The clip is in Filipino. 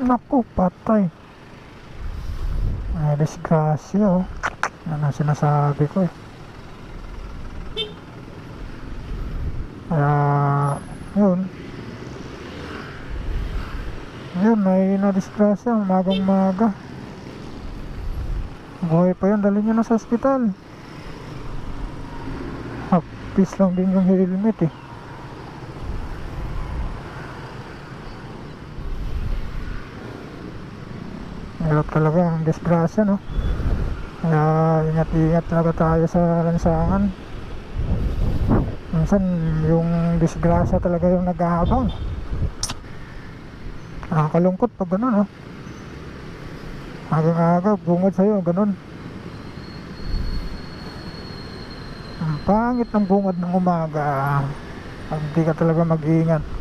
Naku, patay. Ay, disgrasya, oh. Yan ang sinasabi ko, eh. Kaya, yun. Yun, may na-disgrasya, magang maga. Buhay pa yun, dali nyo na sa ospital. Hapis lang din yung helmet, eh. Hirap talaga ang disgrasya, no? Kaya ingat-ingat talaga tayo sa lansangan. Minsan yung disgrasya talaga yung nag-aabang. Nakakalungkot pag gano'n, no? Agang-aga, bungod sa'yo, gano'n. Ang pangit ng bungod ng umaga pag di ka talaga mag-iingat.